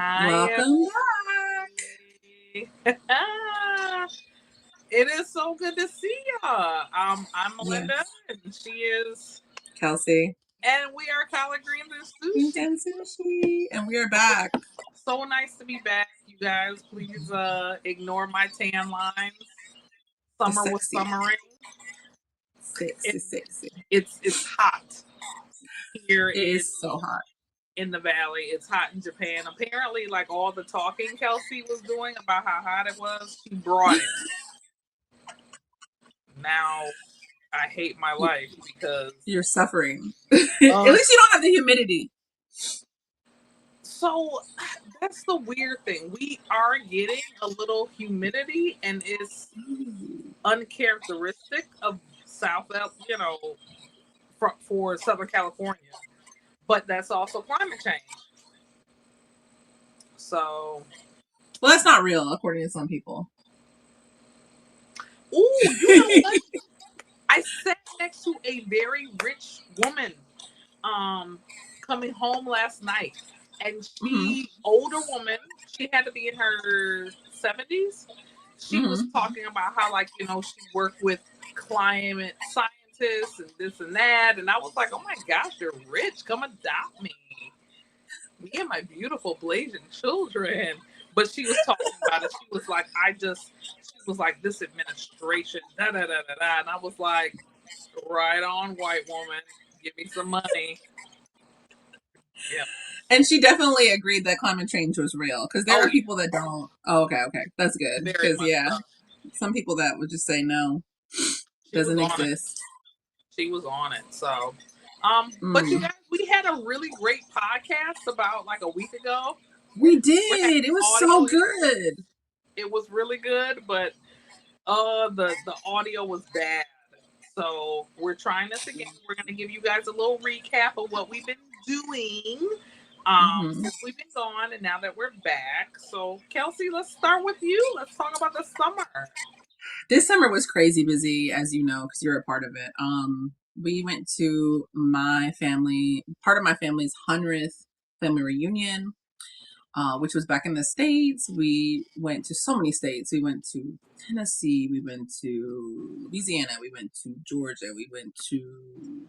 Hi, Welcome back. everybody. It is so good to see y'all. I'm Melinda, Yes, and she is, Kelsey. and we are Collard Greens and Greens Sushi. and sushi. And we are back. So nice to be back, you guys. Please ignore my tan lines. The Summer was sexy. summering. Sexy, It, sexy. it's hot here It is so hot. in the valley. It's hot in Japan. Apparently, like all the talking Kelsey was doing about how hot it was, she brought it. Now I hate my You, life because you're suffering. At least you don't have the humidity. so that's the weird thing. We are getting a little humidity and it's uncharacteristic of South, for Southern California. But that's also climate change. So, Well, that's not real, according to some people. ooh, you know what? I sat next to a very rich woman coming home last night, and older woman, she had to be in her 70s. She was talking about how, like, she worked with climate scientists and this and that, and I was like, oh my gosh, you're rich, come adopt me and my beautiful blazing children. But she was talking about it. She was like, she was like, this administration, da da da da da. And I was like, right on, white woman, give me some money. Yeah. And she definitely agreed that climate change was real, because there are people that don't. Oh, okay, that's good. Very Because much so. some people that would just say no, doesn't exist. She was on it. So, but you guys, we had a really great podcast about like a week ago. We did. It was so good. It was really good, but the audio was bad. So we're trying this again. We're gonna give you guys a little recap of what we've been doing since we've been gone and now that we're back. So Kelsey, let's start with you. Let's talk about the summer. This summer was crazy busy, as you know, because you're a part of it. We went to part of my family's 100th family reunion, which was back in the States. We went to so many states. We went to Tennessee, we went to Louisiana, we went to Georgia, we went to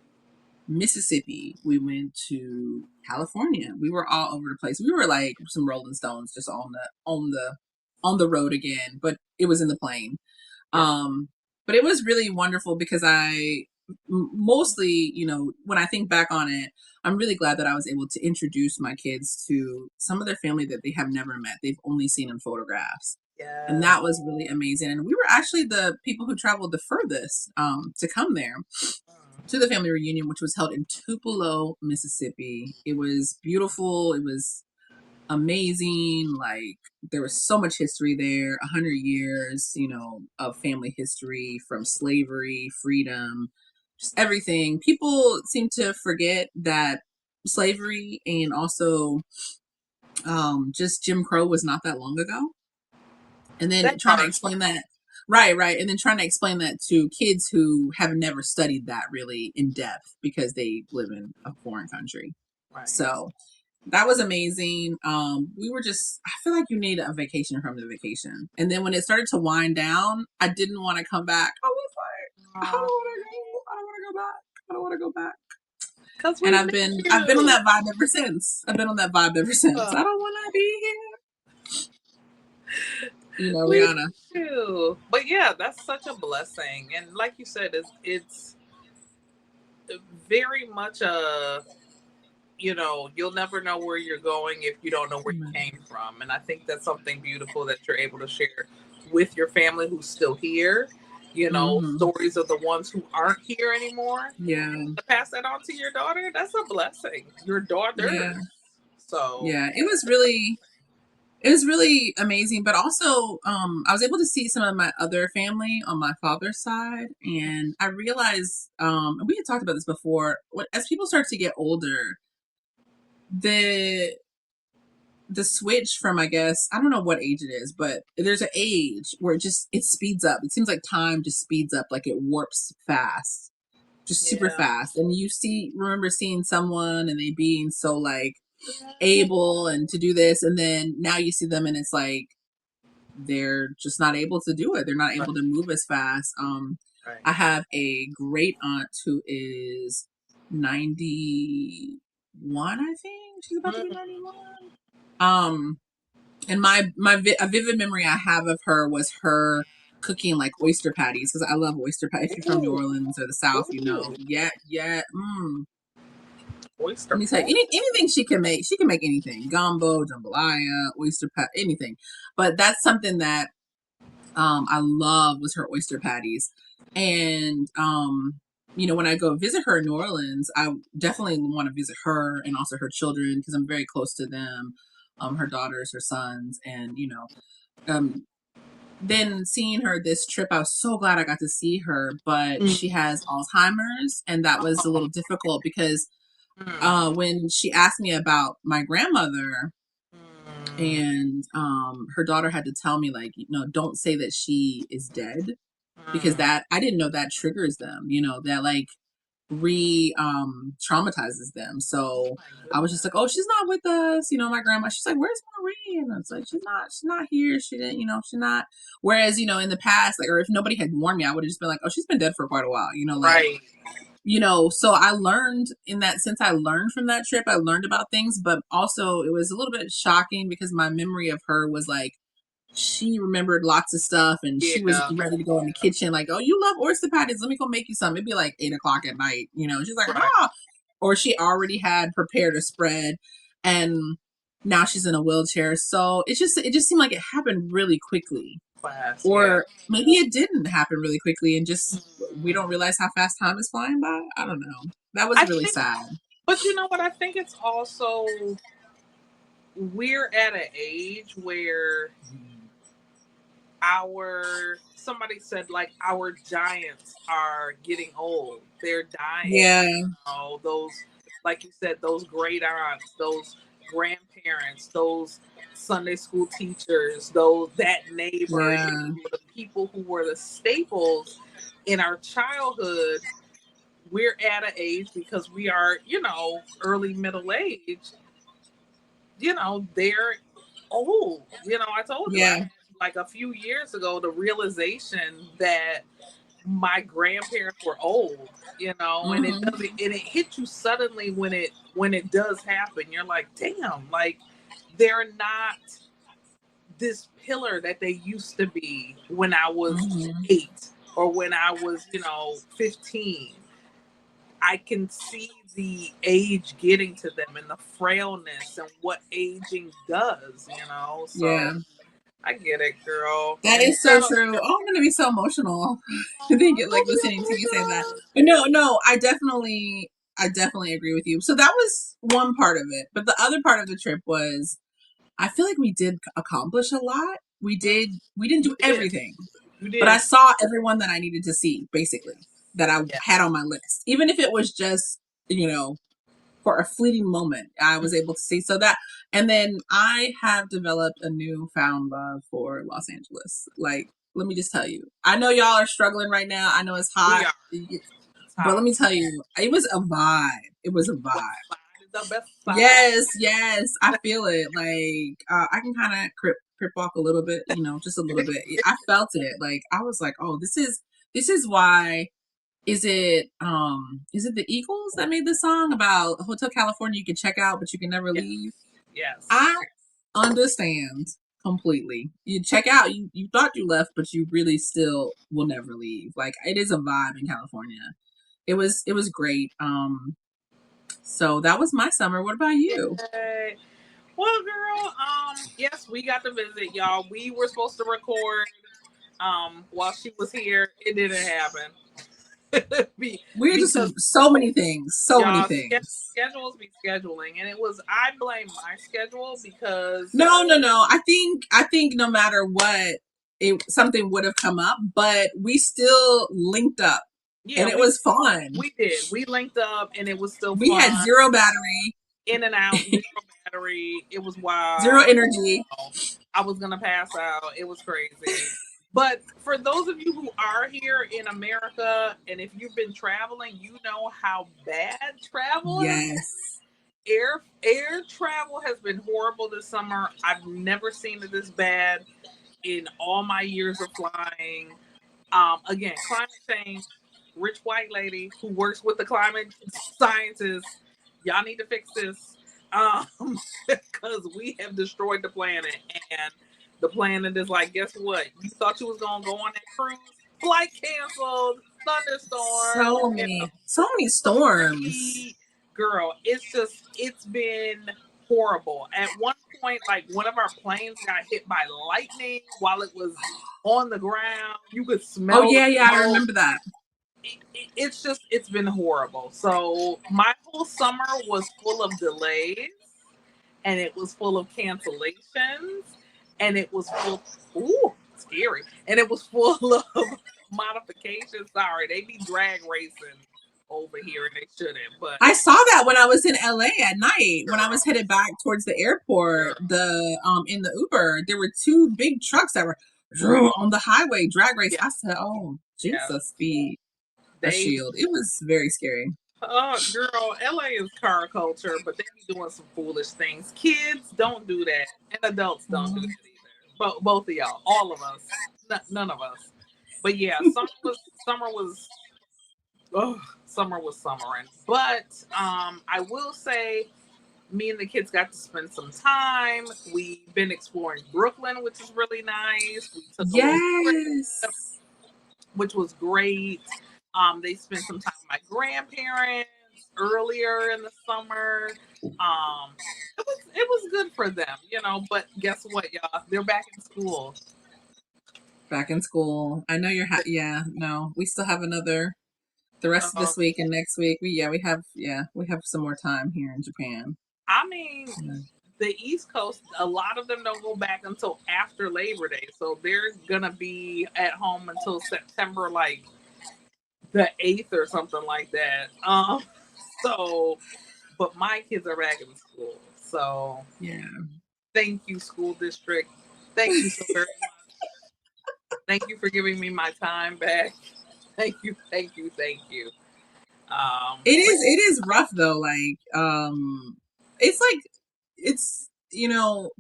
Mississippi, we went to California. We were all over the place. We were like some Rolling Stones, just on the road again, but it was in the plane. But it was really wonderful because mostly, when I think back on it, I'm really glad that I was able to introduce my kids to some of their family that they have never met. They've only seen in photographs. Yeah. And that was really amazing. And we were actually the people who traveled the furthest to come there to the family reunion, which was held in Tupelo, Mississippi. It was beautiful. It was amazing. Like, there was so much history there, 100 years, of family history, from slavery, freedom, just everything. People seem to forget that slavery and also just Jim Crow was not that long ago. And then trying to explain that. Right. And then trying to explain that to kids who have never studied that really in depth because they live in a foreign country. Right. So that was amazing. I feel like you need a vacation from the vacation. And then when it started to wind down, I didn't want to come back. I was like, I don't want to go back. I don't want to go back. And I've been on that vibe ever since. I don't want to be here. Rihanna. Too. But yeah, that's such a blessing. And like you said, it's very much you'll never know where you're going if you don't know where you came from. And I think that's something beautiful that you're able to share with your family who's still here. Stories of the ones who aren't here anymore. Yeah. To pass that on to your daughter, that's a blessing. Your daughter. Yeah. So yeah, it was really amazing. But also, I was able to see some of my other family on my father's side, and I realized, we had talked about this before, as people start to get older, the switch from, I guess, I don't know what age it is, but there's an age where it speeds up. It seems like time just speeds up, like it warps fast, just super fast. And remember seeing someone and they being so like able and to do this, and then now you see them and it's like they're just not able to do it. They're not Right. able to move as fast. Right. I have a great aunt who is 91, I think. She's about to be Mm, 91. And a vivid memory I have of her was her cooking like oyster patties, because I love oyster patties. If you're from New ooh, Orleans or the South, you know. ooh, Yeah, yeah. Let oyster me tell you, patty. anything she can make anything. Gumbo, jambalaya, oyster pat, anything. But that's something that I love was her oyster patties. And when I go visit her in New Orleans, I definitely want to visit her and also her children because I'm very close to them, her daughters, her sons, and um, then seeing her this trip, I was so glad I got to see her, but Mm, she has Alzheimer's, and that was a oh, little difficult because mm, when she asked me about my grandmother, mm, and her daughter had to tell me, like, don't say that she is dead, because mm. that I didn't know that triggers them, that like re traumatizes them. So My I was just goodness. like, oh, she's not with us. My grandma, she's like, where's Marie? And I was like, she's not here. She didn't, she's not. Whereas, in the past, like, or if nobody had warned me, I would have just been like, oh, she's been dead for quite a while, like, Right. so I learned in that sense, I learned from that trip, I learned about things, but also it was a little bit shocking because my memory of her was like, she remembered lots of stuff and she was Yeah. ready to go in the kitchen, like, oh, you love oyster patties, let me go make you some. It'd be like 8 o'clock at night, she's like, Right. ah, or she already had prepared a spread, and now she's in a wheelchair. So it just seemed like it happened really quickly, Class. Yeah. or maybe it didn't happen really quickly and just we don't Mm. realize how fast time is flying by. I don't know. That was I really think, sad. but you know what? I think it's also we're at an age where our somebody said like our giants are getting old. They're dying. Yeah, Those, like you said, those great aunts, those grandparents, those Sunday school teachers, those that neighbor, yeah, the people who were the staples in our childhood. We're at an age because we are, early middle age. They're old. I told you I yeah. had like a few years ago the realization that my grandparents were old, and it Hmm. doesn't and it hit you suddenly when it does happen. You're like, damn, like they're not this pillar that they used to be when I was Hmm. 8 or when I was, 15. I can see the age getting to them and the frailness and what aging does. So Yeah. I get it, girl. That And you is so gotta, true. Oh, I'm gonna be so emotional. I think oh, like don't be listening to you say that. emotional. But no, I definitely agree with you. So that was one part of it. But the other part of the trip was I feel like we did accomplish a lot. We didn't You do did. everything. You But I did. saw everyone that I needed to see, basically, that I Yeah. had on my list. Even if it was just, you know, for a fleeting moment, I was able to see. So that, and then I have developed a newfound love for Los Angeles. Like, let me just tell you, I know y'all are struggling right now. I know it's We hot, are. It's but let hot. me tell you, it was a vibe. It was a West vibe. side is the best side. Yes, yes, I feel it. Like, I can kind of crip walk a little bit, just a little bit. I felt it. Like, I was like, oh, this is why. Is it the Eagles that made the song about Hotel California? You can check out, but you can never Yes. leave. Yes. I understand completely. You check out, you thought you left, but you really still will never leave. Like, it is a vibe in California. It was great. So that was my summer. What about you? Yay. Well, girl, yes, we got to visit y'all. We were supposed to record while she was here. It didn't happen. We're just Because so many things, so many y'all things. schedules be scheduling, and I blame my schedule because No. I think no matter what, something would have come up, but we still linked up, yeah, and it we was fun. we did. We linked up, and it was still We had fun. zero battery, In and out, zero battery. It was zero wild. energy. I was gonna pass out. It was crazy. But for those of you who are here in America, and if you've been traveling, you know how bad travel is. Yes. Air travel has been horrible this summer. I've never seen it this bad in all my years of flying. Again, climate change. Rich white lady who works with the climate scientists. Y'all need to fix this. Because we have destroyed the planet, and the planet is like, guess what? You thought you was gonna go on that cruise? Flight canceled. Thunderstorm. So many Super storms. heat. Girl, it's been horrible. At one point, like one of our planes got hit by lightning while it was on the ground. You could Oh smell the yeah, yeah, I smoke. remember that. It's been horrible. So my whole summer was full of delays, and it was full of cancellations, and it was full. Ooh, scary! And it was full of modifications. Sorry, they be drag racing over here, and they shouldn't. But I saw that when I was in LA at night. When I was girl, headed back towards the airport, girl, the in the Uber, there were two big trucks that were on the highway drag race. yeah, I said, "Oh, yeah, Jesus, be a they. shield." It was very scary. Girl, LA is car culture, but they be doing some foolish things. Kids don't do that, and adults don't do that Mm. either. But both of y'all, all of us, none of us. But yeah, ugh, summer was summering. But I will say, me and the kids got to spend some time. We've been exploring Brooklyn, which is really nice. We took a little trip, Yes. which was great. They spent some time with my grandparents earlier in the summer. Um, it was good for them, you know. But guess what, y'all? They're back in school. Back in school. I know you're. Yeah. No, we still have another. The rest of Um, this week and next week. We have some more time here in Japan. I mean, Yeah. the East Coast, a lot of them don't go back until after Labor Day, so they're gonna be at home until September, like the 8th or something like that. So, but my kids are back in school, so Yeah. thank you, school district. Thank you so very much. Thank you for giving me my time back. Thank you, thank you, thank you. But It is rough though. It's like, it's,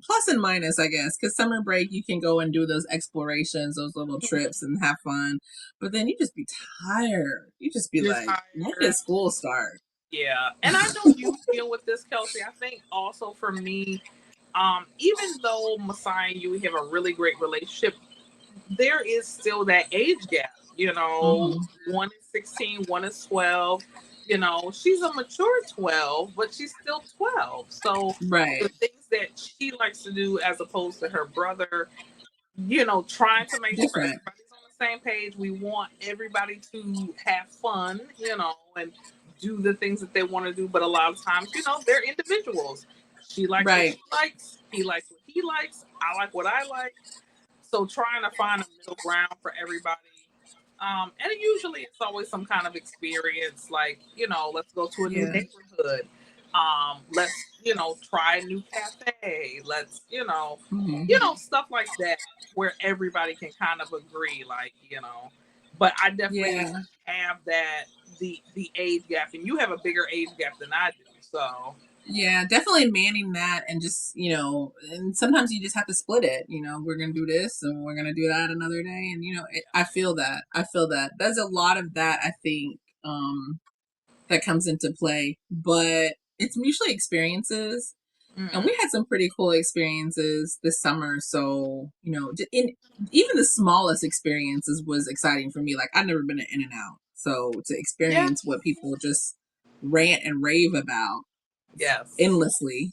plus and minus, I guess, because summer break, you can go and do those explorations, those little trips and have fun. But then you just be tired. You just be you're like, when did tired. school start? Yeah, and I know you deal with this, Kelsey. I think also for me, even though Messiah and you have a really great relationship, there is still that age gap. You know, Hmm. one is 16, one is 12. You know, she's a mature 12, but she's still 12. So the Right. things that she likes to do as opposed to her brother, you know, trying to make sure Different. everybody's on the same page. We want everybody to have fun, you know, and do the things that they want to do. But a lot of times, you know, they're individuals. She likes what Right. she likes. He likes what he likes. I like what I like. So trying to find a middle ground for everybody. And usually it's always some kind of experience, like, you know, let's go to a new Yeah. neighborhood. Let's, you know, try a new cafe. Let's, Hmm. stuff like that where everybody can kind of agree, like, but I definitely Yeah. have that the age gap, and you have a bigger age gap than I do. So Yeah, definitely manning that, and just, and sometimes you just have to split it. We're going to do this and we're going to do that another day. And, I feel that. I feel that. There's a lot of that, I think, that comes into play, but it's usually experiences. And mm, we had some pretty cool experiences this summer. So, in even the smallest experiences was exciting for me. Like, I've never been to In and Out. So to yeah, experience what people just rant and rave about yes, endlessly.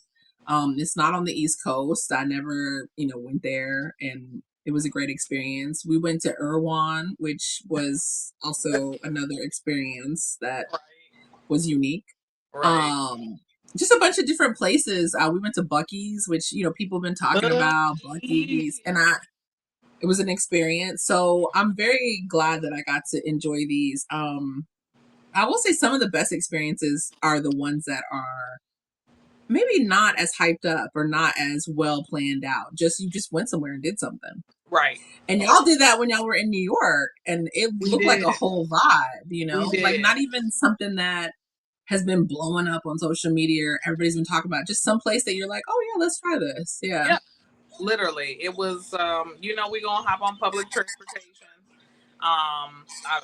It's not on the East Coast. I never, went there, and it was a great experience. We went to Irwan, which was also another experience that right, was unique. right. Um, just a bunch of different places. We went to Bucky's, which, people have been talking about Bucky's, Boogie. and it was an experience. So I'm very glad that I got to enjoy these. I will say some of the best experiences are the ones that are maybe not as hyped up or not as well planned out. Just you just went somewhere and did something. Right. And y'all did that when y'all were in New York, and it We looked like did. a whole vibe, We like did. not even something that has been blowing up on social media. Everybody's been talking about just some place that you're like, oh yeah, let's try this. Yeah. Yeah, literally. It was, we're gonna hop on public transportation. I,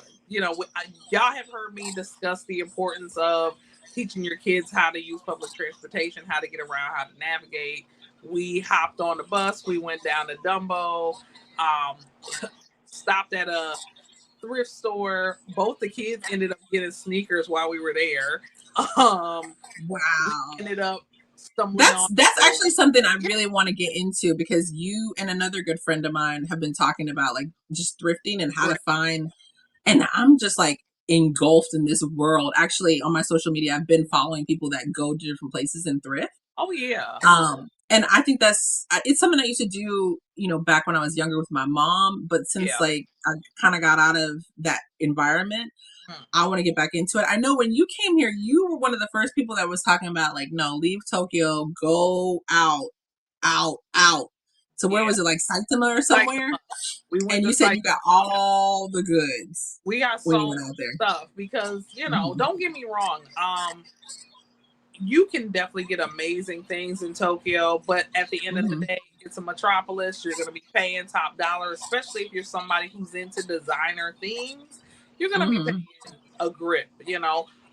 y'all have heard me discuss the importance of teaching your kids how to use public transportation, how to get around, how to navigate. We hopped on the bus. We went down to Dumbo. Um, stopped at a thrift store. Both the kids ended up getting sneakers while we were there. Um, we Wow. ended up stumbling on. That's actually something I really want to get into because you and another good friend of mine have been talking about like just thrifting and how to find, and I'm just like engulfed in this world. Actually, on my social media, I've been following people that go to different places and thrift. Oh yeah. And I think it's something I used to do, back when I was younger with my mom. But since Yeah. like I kind of got out of that environment, I want to get back into it. I know when you came here, you were one of the first people that was talking about like, no, leave Tokyo, go out, out, out. So where was it, like Saitama or somewhere? Saitama. We went And to you said Saitama. you got all the goods We got when you so went out there. stuff because don't get me wrong. You can definitely get amazing things in Tokyo, but at the end of the day, it's a metropolis. You're going to be paying top dollar, especially if you're somebody who's into designer things. You're going to be paying a grip.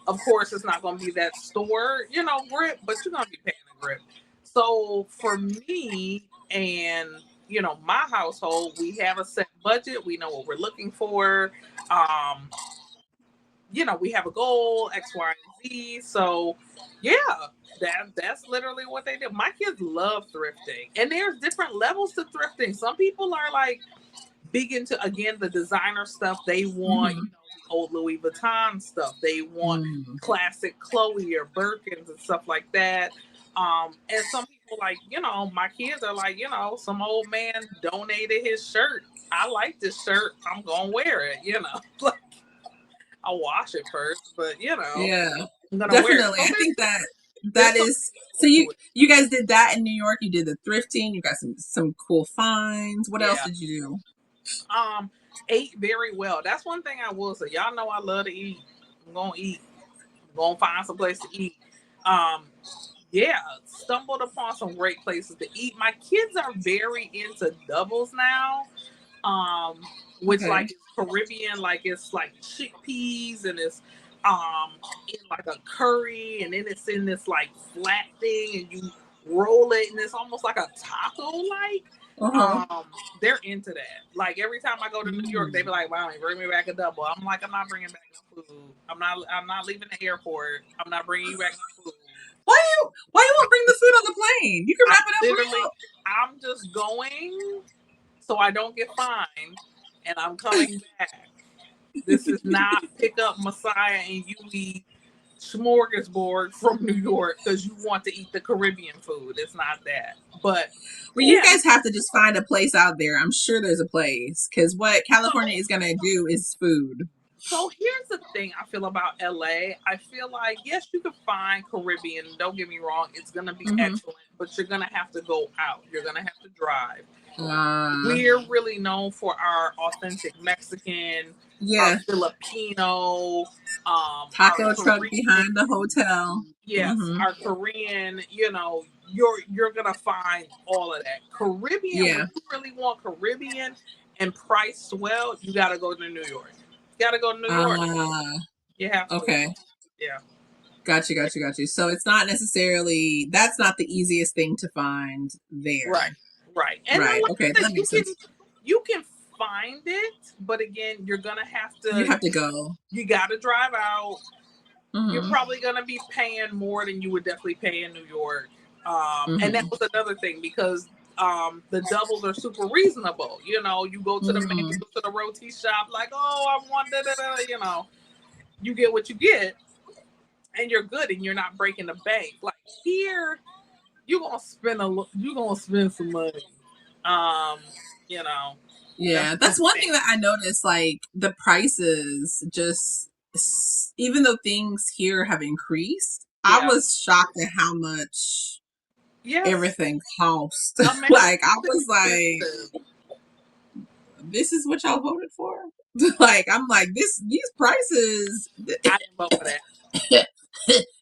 Of course, it's not going to be that store, grip, but you're going to be paying a grip. So for me and my household, we have a set budget. We know what we're looking for. We have a goal, X, Y, and Z. So yeah, that's literally what they do. My kids love thrifting. And there's different levels to thrifting. Some people are like big into, again, the designer stuff. They want, the old Louis Vuitton stuff. They want classic Chloe or Birkins and stuff like that. And some people like, my kids are like, some old man donated his shirt. I like this shirt. I'm gonna wear it, like I'll wash it first, but Yeah, I'm gonna wear it. definitely. So I think that there's is so. You guys did that in New York. You did the thrifting. You got some cool finds. What else did you do? Ate very well. That's one thing I will say. Y'all know I love to eat. I'm gonna eat. I'm gonna find some place to eat. Stumbled upon some great places to eat. My kids are very into doubles now. Which like is Caribbean, like it's like chickpeas and it's in like a curry, and then it's in this like flat thing, and you roll it, and it's almost like a taco like. They're into that. Like every time I go to New York, they be like, "Wow, bring me back a double." I'm like, I'm not bringing back no food. I'm not leaving the airport. I'm not bringing you back no food. Why you won't bring the food on the plane? You can wrap it up literally. I'm just going so I don't get fined, and I'm coming back. This is not pick up Messiah and you eat smorgasbord from New York because you want to eat the Caribbean food. It's not that. But you guys have to just find a place out there. I'm sure there's a place because what California is going to do is food. So here's the thing I feel about LA. I feel like, yes, you can find Caribbean. Don't get me wrong. It's going to be excellent, but you're going to have to go out. You're going to have to drive. We're really known for our authentic Mexican, our Filipino, taco truck behind the hotel. Yes, our Korean, you're gonna find all of that. Caribbean, when you really want Caribbean and priced well, you gotta go to New York. You gotta go to New York. You have to. Okay. Yeah. Got you. So it's not necessarily, that's not the easiest thing to find there. Right. And right. Okay, that makes sense. You can find it, but again, you're gonna have to. You have to go. You gotta drive out. You're probably gonna be paying more than you would definitely pay in New York. And that was another thing because the doubles are super reasonable. You go to the menu, to the roti shop, like, oh, I want da. You get what you get, and you're good, and you're not breaking the bank. Like here, you're gonna spend some money. Yeah, that's one thing that I noticed. Like the prices, just even though things here have increased, I was shocked at how much everything cost. Like I was like, this is what y'all voted for. Like I'm like these prices. I didn't vote for that.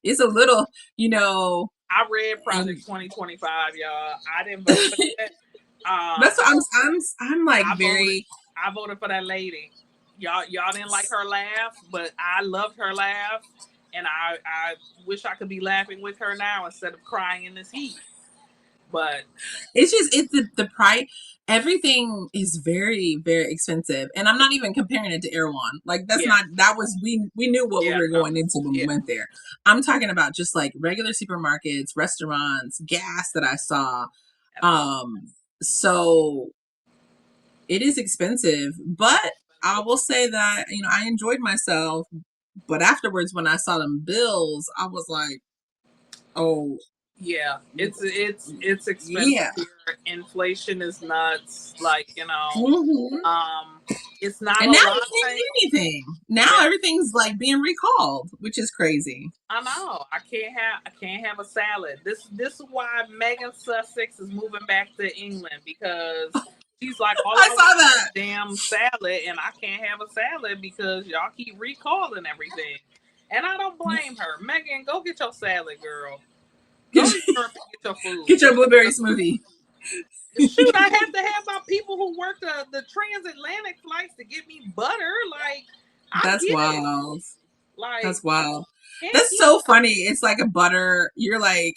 it's a little, you know, I read and Project 2025, y'all. I didn't vote for that. that's what Um, I'm like I voted. very. I voted for that lady. Y'all didn't like her laugh, but I loved her laugh, and I wish I could be laughing with her now instead of crying in this heat. But It's just it's the price. Everything is very very expensive, and I'm not even comparing it to Erewhon. Like that's yeah, not that was we knew what we yeah, were no, going into when we yeah, went there. I'm talking about just like regular supermarkets, restaurants, gas that I saw. I know. Um, so it is expensive, but I will say that I enjoyed myself. But afterwards, when I saw them bills, I was like, oh Yeah, it's expensive yeah. here. Inflation is nuts. Like Hmm. um, it's not And a now you can't latte. get anything. Now Yeah, everything's like being recalled, which is crazy. I know. I can't have a salad. This is why Megan Sussex is moving back to England because she's like, all I I want saw is that. a damn salad, and I can't have a salad because y'all keep recalling everything. And I don't blame her. Megan, go get your salad, girl. Go Get, to Europe and get your food. get your blueberry smootie. Shoot, I have to have my people who work the transatlantic flights to get me butter. Like, I That's get it. wild. Like, That's wild. can't That's keep. so funny. It's like a butter. You're like,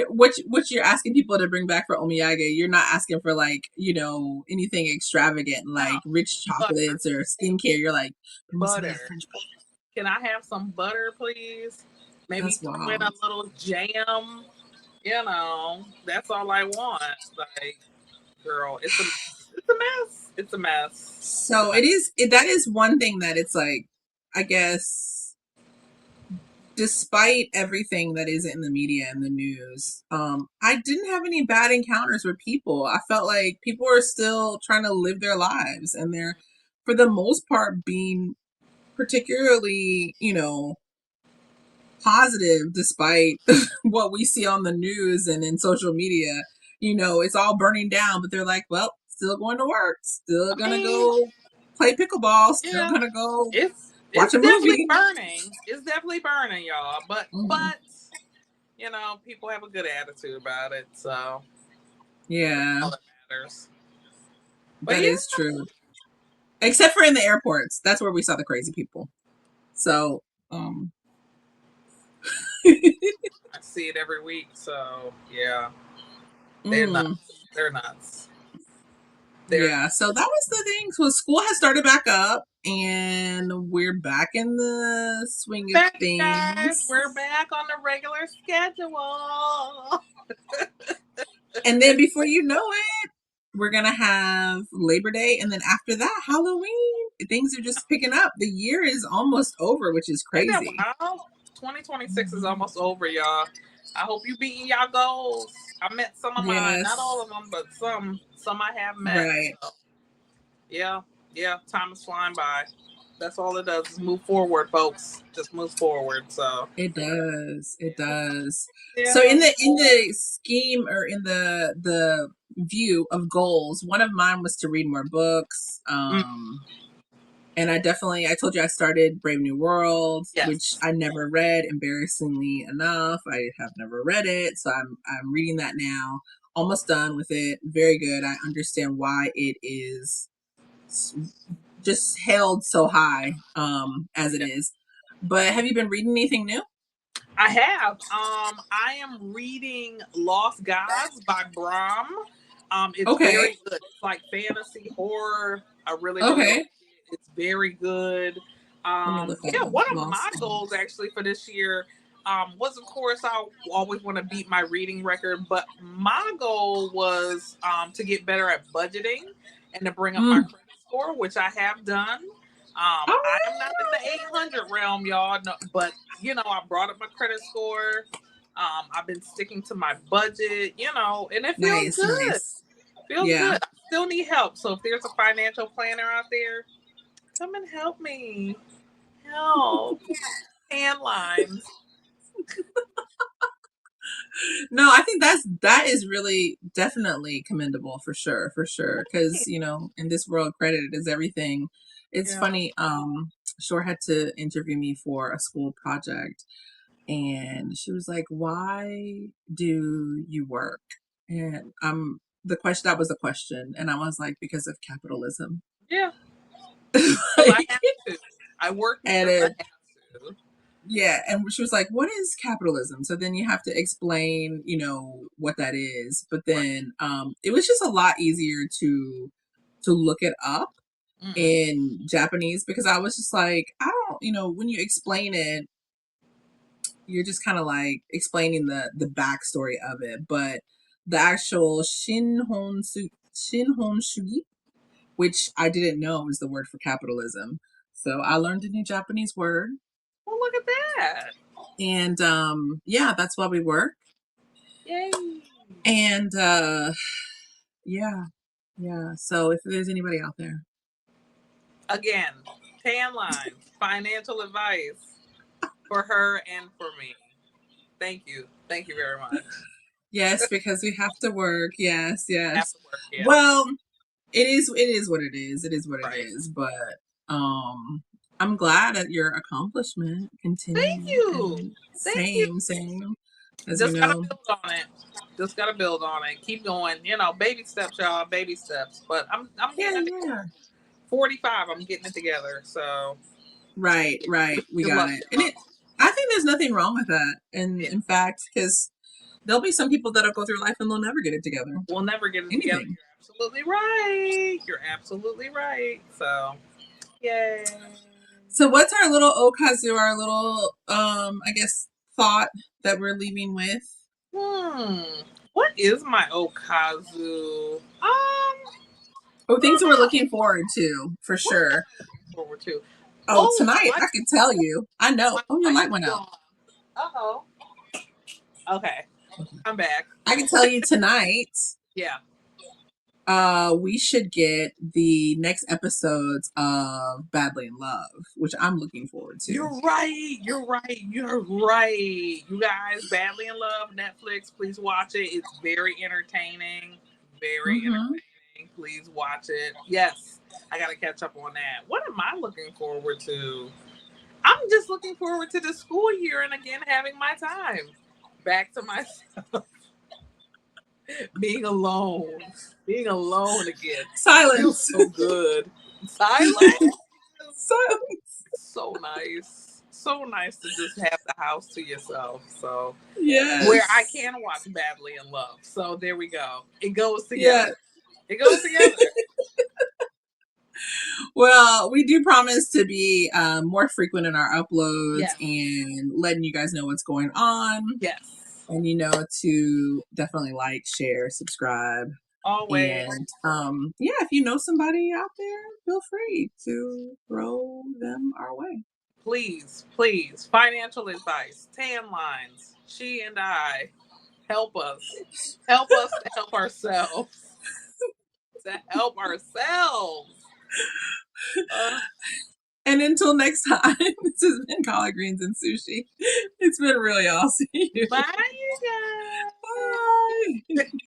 what you're asking people to bring back for omiyage. You're not asking for like anything extravagant No, like rich butter, chocolates or skincare. You're like, bring me some of that butter. French butter. Can I have some butter, please? Maybe That's throw in a wild. little jam. That's all I want. Like, girl, it's a mess. It's a mess. It's a mess. It's a So mess. that is one thing that it's like, I guess, despite everything that is in the media and the news, I didn't have any bad encounters with people. I felt like people are still trying to live their lives, and they're, for the most part, being particularly, positive despite what we see on the news and in social media. It's all burning down, but they're like, well, still going to work, still I gonna mean, go play pickleball, still yeah, gonna go watch it's a definitely movie. burning. It's definitely burning, y'all. But Mhm. but people have a good attitude about it, so that's Yeah, all that matters. But that yeah, is true. Except for in the airports. That's where we saw the crazy people. So, um, I see it every week. So yeah, they're nuts. mm, They're nuts. They're yeah. nuts. So that was the thing. So school has started back up, and we're back in the swing of Back, guys. things. We're back on the regular schedule. And then before you know it, we're gonna have Labor Day, and then after that, Halloween. Things are just picking up. The year is almost over, which is Ain't that crazy. wild? 2026 is almost over, y'all. I hope you beating y'all goals. I met some of mine, not all Yes, of them, but some. Some I have met. right. So yeah, yeah. Time is flying by. That's all it does is move forward, folks. Just move forward. So It does. It does. So yeah. in the scheme, or in the view of goals, one of mine was to read more books. Mm, And I told you I started Brave New World, which yes. I never read, embarrassingly enough. I have never read it. So I'm reading that now. Almost done with it. Very good. I understand why it is just held so high as it Yeah. is. But have you been reading anything new? I have. I am reading Lost Gods by Brahm. It's Okay. very good. It's like fantasy horror. I really, really like Okay. it. It's very good. Let me look that Yeah, up. one of my Lost goals Gods. actually for this year was, of course, I always want to beat my reading record, but my goal was to get better at budgeting and to bring up my Mm. credit score, which I have done. I am not in the Oh, 800 realm, y'all, no, but I brought up my credit score. I've been sticking to my budget, and it feels nice, good. nice. Feels Yeah. good. I still need help. So if there's a financial planner out there, come and help me. Help. Hand lines. No, I think that is really definitely commendable, for sure, for sure. Because in this world, credit is everything. It's Yeah. funny. Shore had to interview me for a school project, and she was like, "Why do you work?" And that was the question, and I was like, "Because of capitalism." Yeah, because I Like, have to. I work and because I it, have to. yeah, and she was like, "What is capitalism?" So then you have to explain, what that is. But Right. then it was just a lot easier to look it up Mm-mm. in Japanese, because I was just like, I don't, when you explain it, you're just kind of like explaining the backstory of it. But the actual Shinhon Shugi, which I didn't know was the word for capitalism. So I learned a new Japanese word, Well, look at that. and yeah, that's why we work. Yay. And yeah, yeah. So if there's anybody out there, Again, tan lines, financial advice for her and for me. Thank you. Thank you very much. yes, because we have to work. Yes, Have yes. to work, yeah. Well, it is what it is. It is what it Right. is. But um I'm glad at your accomplishment. Thank Continue, you. and Thank you. same. As you Just gotta know. build on it. Just gotta build on it. Keep going. Baby steps, y'all. Baby steps. But I'm Yeah, getting it together. yeah. 45. I'm getting it together. So Right, right. wish We me got luck, it. And y'all. I think there's nothing wrong with that. And Yeah. in fact, because there'll be some people that'll go through life and they'll never get it together. We'll never get it together. Anything. You're absolutely right. You're absolutely right. So yay. So what's our little okazu, our little I guess thought that we're leaving with? What is my okazu? Oh, I things that don't we're know. looking forward to, for What am sure. I looking forward to? Oh, Oh, tonight my I can tell you. I know. my Oh, your light light is went out. gone. Uh-oh. Okay. I'm back. I can tell you tonight, Yeah. we should get the next episodes of Badly in Love, which I'm looking forward to. You're right. You're right. You're right. You guys, Badly in Love, Netflix, please watch it. It's very entertaining. Very Mm-hmm. entertaining. Please watch it. Yes, I got to catch up on that. What am I looking forward to? I'm just looking forward to the school year and again having my time. Back to myself. Being alone. Being alone again. Feels Silence. so good. Silence. Silence. So nice. So nice to just have the house to yourself. So where I Yes. can watch Badly in Love. So there we go. It goes Yeah. together. It goes together. Well, we do promise to be more frequent in our uploads Yes. and letting you guys know what's going on. Yes. And to definitely like, share, subscribe. Always. And yeah, if you know somebody out there, feel free to throw them our way. Please, please. Financial advice. Tan lines. She and I. Help us. Help us to help ourselves. To help ourselves. Uh, And until next time, this has been Collard Greens and Sushi. It's been really awesome. bye, you guys. Bye.